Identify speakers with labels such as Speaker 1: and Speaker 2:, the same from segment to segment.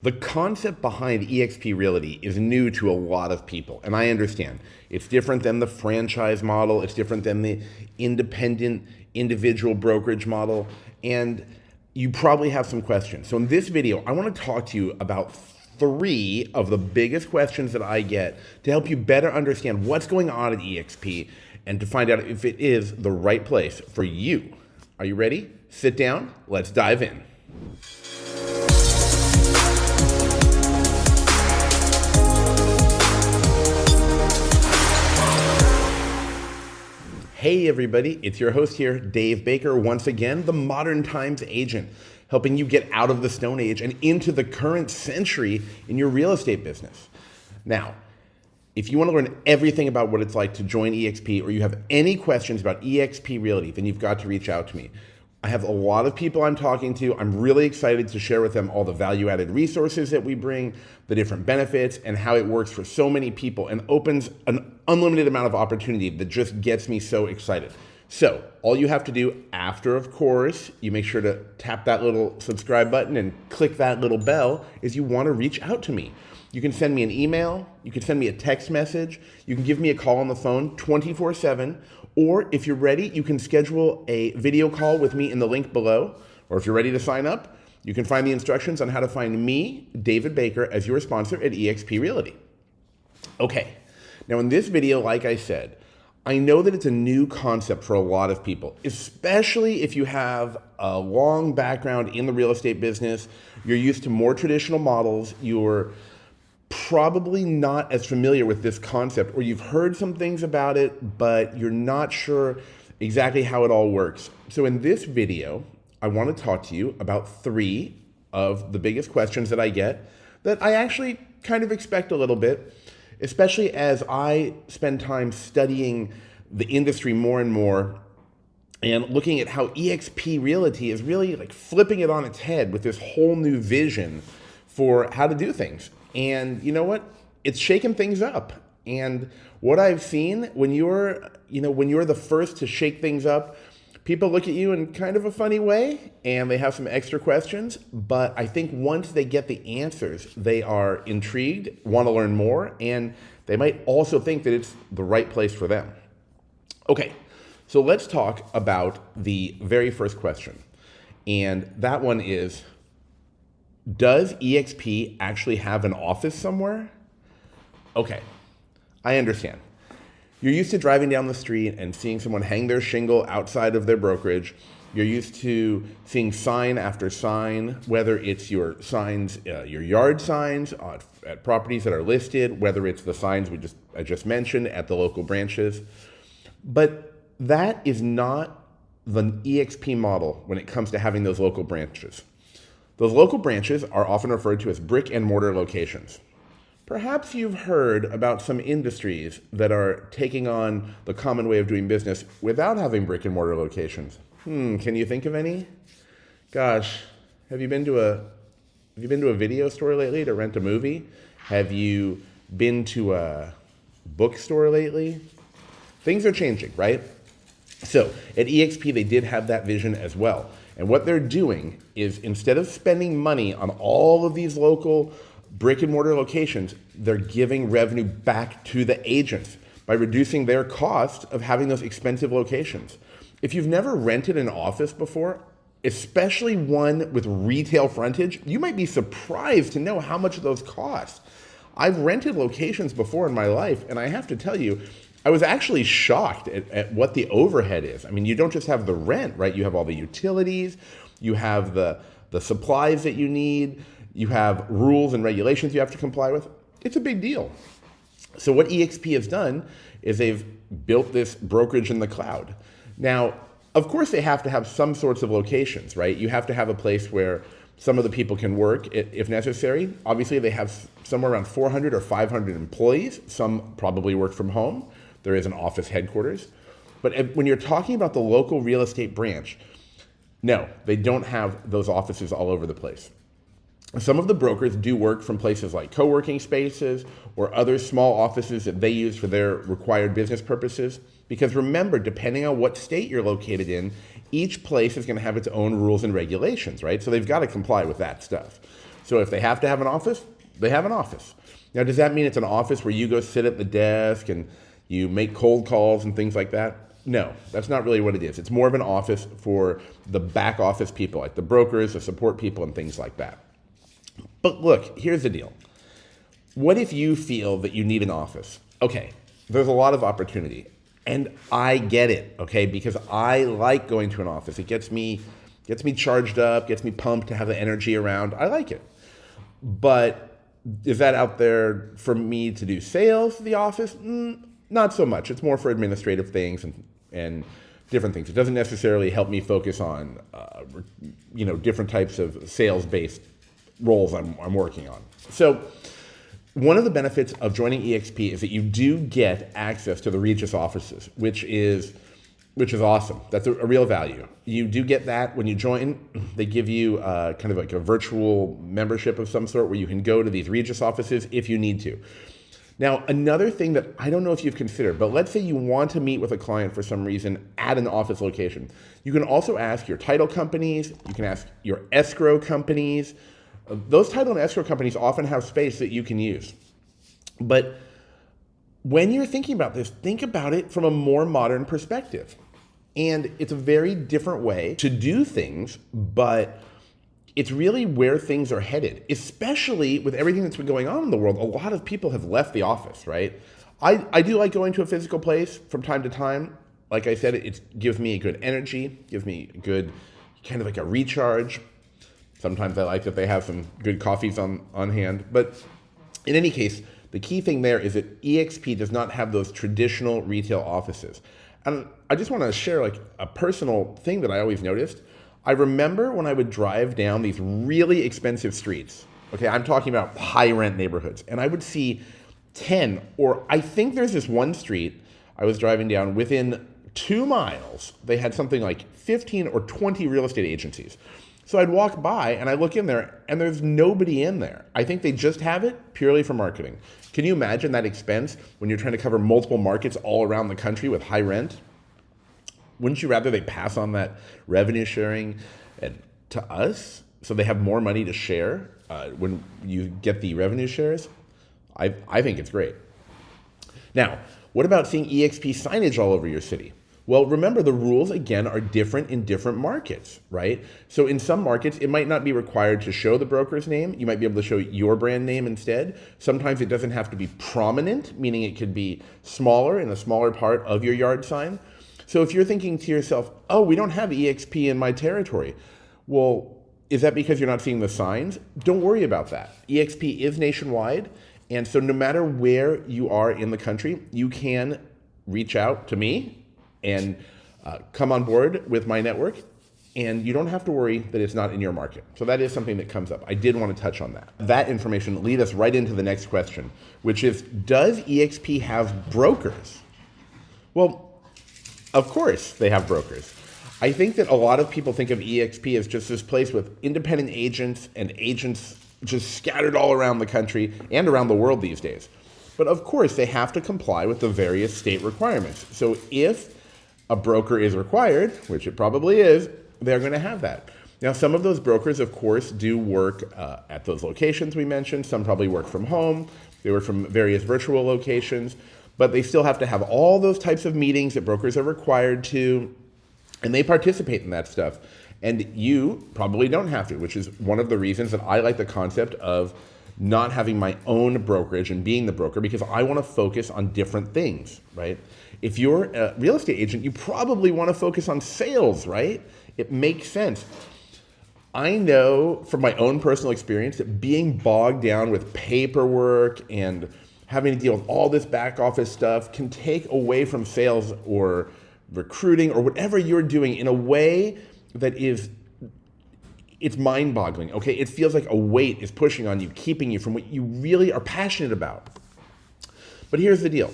Speaker 1: The concept behind eXp Realty is new to a lot of people, and I understand. It's different than the franchise model, it's different than the independent individual brokerage model, and you probably have some questions. So in this video, I want to talk to you about 3 of the biggest questions that I get to help you better understand what's going on at eXp and to find out if it is the right place for you. Are you ready? Sit down, let's dive in. Hey everybody, it's your host here, Dave Baker, once again, the Modern Times agent, helping you get out of the Stone Age and into the current century in your real estate business. Now, if you want to learn everything about what it's like to join eXp, or you have any questions about eXp Realty, then you've got to reach out to me. I have a lot of people I'm talking to. I'm really excited to share with them all the value-added resources that we bring, the different benefits, and how it works for so many people and opens an unlimited amount of opportunity that just gets me so excited. So all you have to do after, of course, you make sure to tap that little subscribe button and click that little bell, is you want to reach out to me. You can send me an email, you can send me a text message, you can give me a call on the phone 24/7, or if you're ready, you can schedule a video call with me in the link below, or if you're ready to sign up, you can find the instructions on how to find me, David Baker, as your sponsor at eXp Realty. Okay, now in this video, like I said, I know that it's a new concept for a lot of people, especially if you have a long background in the real estate business, you're used to more traditional models, you're probably not as familiar with this concept, or you've heard some things about it, but you're not sure exactly how it all works. So in this video, I want to talk to you about 3 of the biggest questions that I get that I actually kind of expect a little bit, especially as I spend time studying the industry more and more and looking at how eXp Realty is really like flipping it on its head with this whole new vision for how to do things. And you know what? It's shaking things up. And what I've seen, when you're the first to shake things up, people look at you in kind of a funny way and they have some extra questions. But I think once they get the answers, they are intrigued, want to learn more, and they might also think that it's the right place for them. Okay, so let's talk about the very first question. And that one is, does eXp actually have an office somewhere? Okay, I understand. You're used to driving down the street and seeing someone hang their shingle outside of their brokerage. You're used to seeing sign after sign, whether it's your signs, your yard signs at properties that are listed, whether it's the signs I just mentioned at the local branches. But that is not the eXp model when it comes to having those local branches. Those local branches are often referred to as brick and mortar locations. Perhaps you've heard about some industries that are taking on the common way of doing business without having brick and mortar locations. Can you think of any? Gosh, have you been to a video store lately to rent a movie? Have you been to a bookstore lately? Things are changing, right? So at eXp, they did have that vision as well. And what they're doing is, instead of spending money on all of these local brick and mortar locations, they're giving revenue back to the agents by reducing their cost of having those expensive locations. If you've never rented an office before, especially one with retail frontage, you might be surprised to know how much those cost. I've rented locations before in my life, and I have to tell you, I was actually shocked at what the overhead is. I mean, you don't just have the rent, right? You have all the utilities, you have the supplies that you need, you have rules and regulations you have to comply with. It's a big deal. So what eXp has done is they've built this brokerage in the cloud. Now, of course, they have to have some sorts of locations, right? You have to have a place where some of the people can work if necessary. Obviously, they have somewhere around 400 or 500 employees. Some probably work from home. There is an office headquarters. But when you're talking about the local real estate branch, no, they don't have those offices all over the place. Some of the brokers do work from places like co-working spaces or other small offices that they use for their required business purposes. Because remember, depending on what state you're located in, each place is going to have its own rules and regulations, right? So they've got to comply with that stuff. So if they have to have an office, they have an office. Now, does that mean it's an office where you go sit at the desk and you make cold calls and things like that? No, that's not really what it is. It's more of an office for the back office people, like the brokers, the support people, and things like that. But look, here's the deal. What if you feel that you need an office? Okay, there's a lot of opportunity. And I get it, okay, because I like going to an office. It gets me charged up, gets me pumped to have the energy around. I like it. But is that out there for me to do sales to the office? Not so much. It's more for administrative things and different things. It doesn't necessarily help me focus on different types of sales-based roles I'm working on. So one of the benefits of joining eXp is that you do get access to the Regis offices, which is awesome. That's a real value. You do get that when you join. They give you kind of like a virtual membership of some sort where you can go to these Regis offices if you need to. Now, another thing that I don't know if you've considered, but let's say you want to meet with a client for some reason at an office location. You can also ask your title companies, you can ask your escrow companies. Those title and escrow companies often have space that you can use. But when you're thinking about this, think about it from a more modern perspective. And it's a very different way to do things, but it's really where things are headed, especially with everything that's been going on in the world. A lot of people have left the office, right? I do like going to a physical place from time to time. Like I said, it gives me a good energy, gives me a good kind of like a recharge. Sometimes I like that they have some good coffees on hand. But in any case, the key thing there is that eXp does not have those traditional retail offices. And I just want to share like a personal thing that I always noticed. I remember when I would drive down these really expensive streets. Okay, I'm talking about high rent neighborhoods. And I would see 10, or I think there's this one street I was driving down within 2 miles. They had something like 15 or 20 real estate agencies. So I'd walk by and I look in there and there's nobody in there. I think they just have it purely for marketing. Can you imagine that expense when you're trying to cover multiple markets all around the country with high rent? Wouldn't you rather they pass on that revenue sharing to us so they have more money to share when you get the revenue shares? I think it's great. Now, what about seeing eXp signage all over your city? Well, remember the rules, again, are different in different markets, right? So in some markets, it might not be required to show the broker's name. You might be able to show your brand name instead. Sometimes it doesn't have to be prominent, meaning it could be smaller in a smaller part of your yard sign. So if you're thinking to yourself, oh, we don't have eXp in my territory. Well, is that because you're not seeing the signs? Don't worry about that. eXp is nationwide. And so no matter where you are in the country, you can reach out to me and come on board with my network, and you don't have to worry that it's not in your market. So that is something that comes up. I did want to touch on that. That information leads us right into the next question, which is, does eXp have brokers? Well, of course they have brokers. I think that a lot of people think of eXp as just this place with independent agents and agents just scattered all around the country and around the world these days. But of course, they have to comply with the various state requirements. So if a broker is required, which it probably is, they're going to have that. Now, some of those brokers, of course, do work at those locations we mentioned. Some probably work from home. They work from various virtual locations. But they still have to have all those types of meetings that brokers are required to, and they participate in that stuff. And you probably don't have to, which is one of the reasons that I like the concept of not having my own brokerage and being the broker, because I want to focus on different things, right? If you're a real estate agent, you probably want to focus on sales, right? It makes sense. I know from my own personal experience that being bogged down with paperwork and having to deal with all this back office stuff can take away from sales or recruiting or whatever you're doing in a way that it's mind-boggling, okay? It feels like a weight is pushing on you, keeping you from what you really are passionate about. But here's the deal.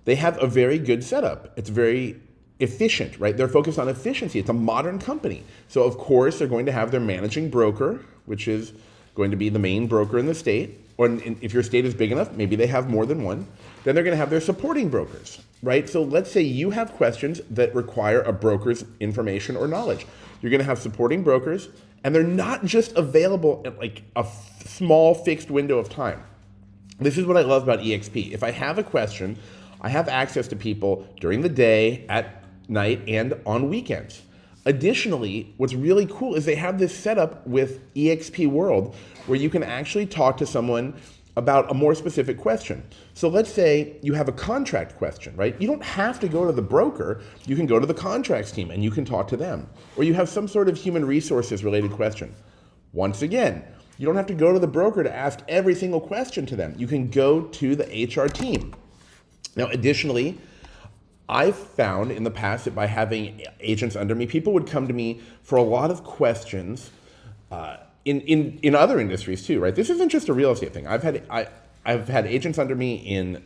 Speaker 1: They have a very good setup. It's very efficient, right? They're focused on efficiency. It's a modern company. So of course, they're going to have their managing broker, which is going to be the main broker in the state. Or if your state is big enough, maybe they have more than one. Then they're going to have their supporting brokers, right? So let's say you have questions that require a broker's information or knowledge. You're going to have supporting brokers, And they're not just available at like a small fixed window of time. This is what I love about eXp. If I have a question, I have access to people during the day, at night, and on weekends. Additionally, what's really cool is they have this setup with eXp World where you can actually talk to someone about a more specific question. So let's say you have a contract question, right? You don't have to go to the broker. You can go to the contracts team and you can talk to them. Or you have some sort of human resources related question. Once again, you don't have to go to the broker to ask every single question to them. You can go to the HR team. Now, additionally, I've found in the past that by having agents under me, people would come to me for a lot of questions in other industries too, right? This isn't just a real estate thing. I've had agents under me in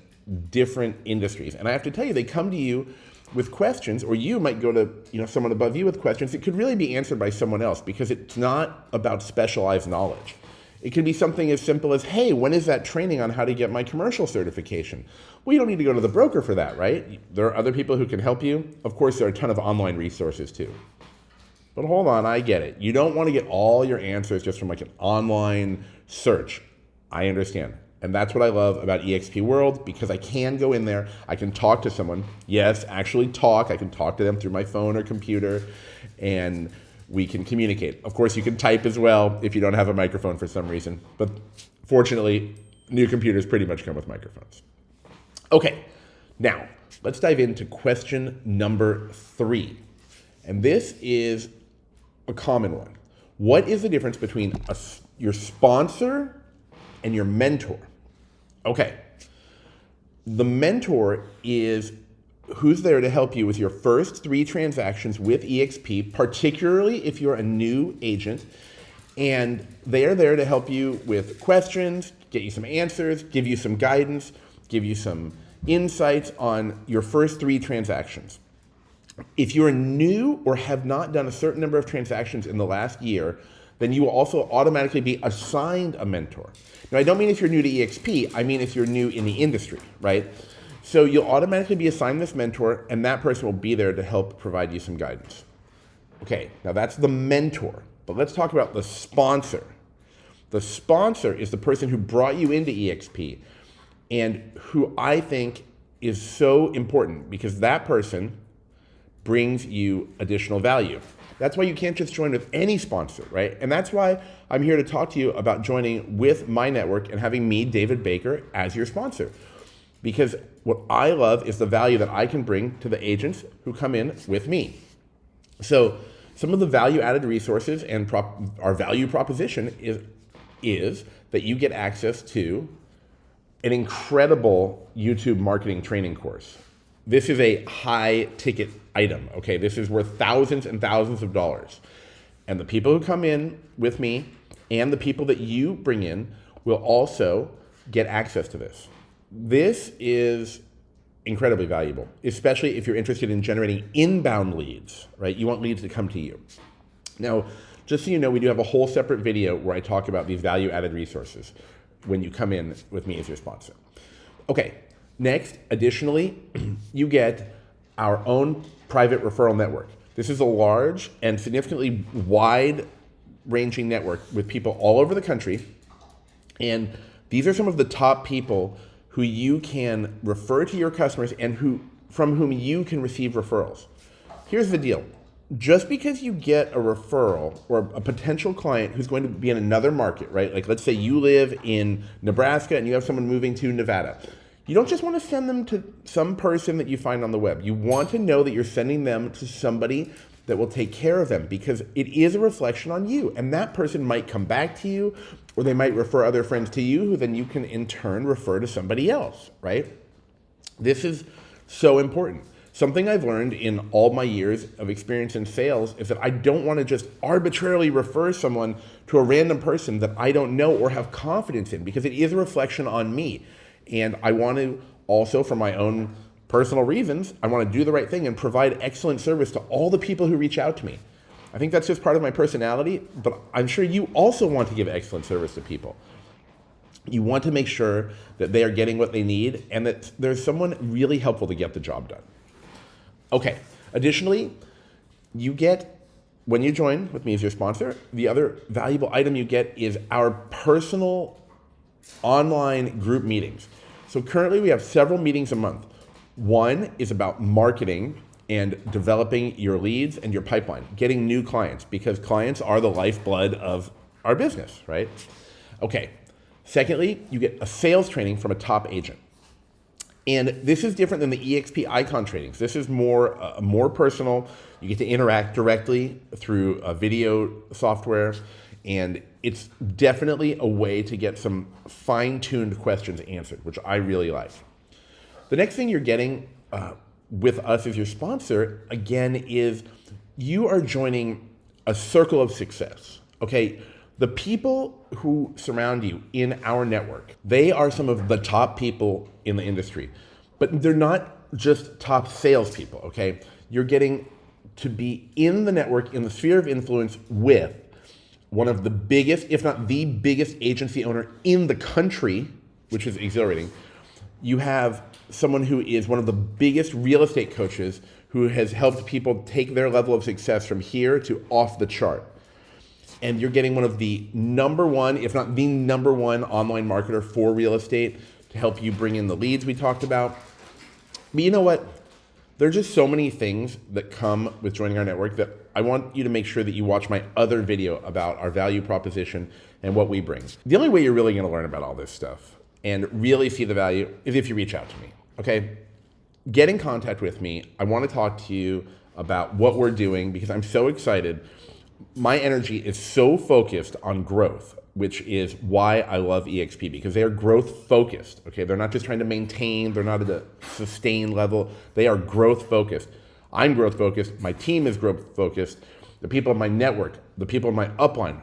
Speaker 1: different industries, and I have to tell you, they come to you with questions, or you might go to someone above you with questions that could really be answered by someone else, because it's not about specialized knowledge. It can be something as simple as, hey, when is that training on how to get my commercial certification? Well, you don't need to go to the broker for that, right? There are other people who can help you. Of course, there are a ton of online resources too. But hold on, I get it. You don't want to get all your answers just from like an online search. I understand. And that's what I love about eXp World, because I can go in there, I can talk to someone. Yes, actually talk. I can talk to them through my phone or computer, and we can communicate. Of course, you can type as well if you don't have a microphone for some reason. But fortunately, new computers pretty much come with microphones. Okay, now let's dive into question number 3. And this is a common one. What is the difference between your sponsor and your mentor? Okay, the mentor is who's there to help you with your first 3 transactions with eXp, particularly if you're a new agent, and they are there to help you with questions, get you some answers, give you some guidance, give you some insights on your first 3 transactions. If you're new or have not done a certain number of transactions in the last year, then you will also automatically be assigned a mentor. Now, I don't mean if you're new to eXp, I mean if you're new in the industry, right? So you'll automatically be assigned this mentor, and that person will be there to help provide you some guidance. Okay, now that's the mentor, but let's talk about the sponsor. The sponsor is the person who brought you into eXp, and who I think is so important, because that person brings you additional value. That's why you can't just join with any sponsor, right? And that's why I'm here to talk to you about joining with my network and having me, David Baker, as your sponsor. Because what I love is the value that I can bring to the agents who come in with me. So some of the value-added resources and our value proposition is that you get access to an incredible YouTube marketing training course. This is a high-ticket item, okay? This is worth thousands and thousands of dollars. And the people who come in with me and the people that you bring in will also get access to this. This is incredibly valuable, especially if you're interested in generating inbound leads, right? You want leads to come to you. Now, just so you know, we do have a whole separate video where I talk about these value-added resources when you come in with me as your sponsor. Okay, next, additionally, you get our own private referral network. This is a large and significantly wide-ranging network with people all over the country, and these are some of the top people who you can refer to your customers and from whom you can receive referrals. Here's the deal. Just because you get a referral or a potential client who's going to be in another market, right? Like let's say you live in Nebraska and you have someone moving to Nevada. You don't just want to send them to some person that you find on the web. You want to know that you're sending them to somebody that will take care of them, because it is a reflection on you. And that person might come back to you, or they might refer other friends to you, who then you can in turn refer to somebody else, right? This is so important. Something I've learned in all my years of experience in sales is that I don't want to just arbitrarily refer someone to a random person that I don't know or have confidence in, because it is a reflection on me. And I want to also, for my own personal reasons, I want to do the right thing and provide excellent service to all the people who reach out to me. I think that's just part of my personality, but I'm sure you also want to give excellent service to people. You want to make sure that they are getting what they need and that there's someone really helpful to get the job done. Okay, additionally, you get when you join with me as your sponsor, the other valuable item you get is our personal online group meetings. So currently we have several meetings a month. One is about marketing and developing your leads and your pipeline, getting new clients, because clients are the lifeblood of our business, right? Okay. Secondly, you get a sales training from a top agent. And this is different than the eXp icon trainings. This is more personal. You get to interact directly through a video software, and it's definitely a way to get some fine-tuned questions answered, which I really like. The next thing you're getting with us as your sponsor, again, is you are joining a circle of success, okay? The people who surround you in our network, they are some of the top people in the industry, but they're not just top salespeople, okay? You're getting to be in the network, in the sphere of influence with one of the biggest, if not the biggest agency owner in the country, which is exhilarating. You have someone who is one of the biggest real estate coaches who has helped people take their level of success from here to off the chart. And you're getting one of the number one, if not the number one online marketer for real estate to help you bring in the leads we talked about. But you know what? There are just so many things that come with joining our network that I want you to make sure that you watch my other video about our value proposition and what we bring. The only way you're really gonna learn about all this stuff and really see the value is if you reach out to me, okay? Get in contact with me. I wanna talk to you about what we're doing because I'm so excited. My energy is so focused on growth, which is why I love eXp, because they are growth focused, okay? They're not just trying to maintain, they're not at a sustained level, they are growth focused. I'm growth focused, my team is growth focused, the people in my network, the people in my upline,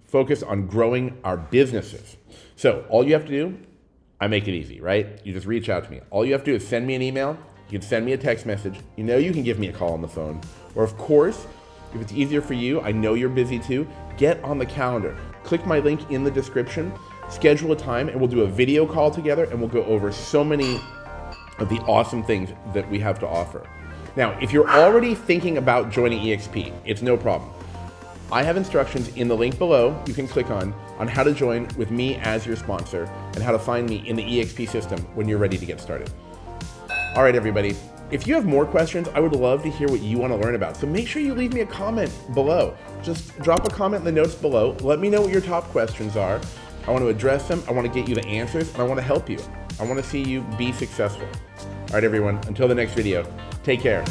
Speaker 1: focus on growing our businesses. So all you have to do, I make it easy, right? You just reach out to me. All you have to do is send me an email, you can send me a text message, you know you can give me a call on the phone, or of course, if it's easier for you, I know you're busy too, get on the calendar. Click my link in the description, schedule a time, and we'll do a video call together and we'll go over so many of the awesome things that we have to offer. Now, if you're already thinking about joining eXp, it's no problem. I have instructions in the link below you can click on how to join with me as your sponsor and how to find me in the eXp system when you're ready to get started. All right, everybody. If you have more questions, I would love to hear what you want to learn about. So make sure you leave me a comment below. Just drop a comment in the notes below. Let me know what your top questions are. I want to address them. I want to get you the answers, and I want to help you. I want to see you be successful. All right, everyone. Until the next video, take care.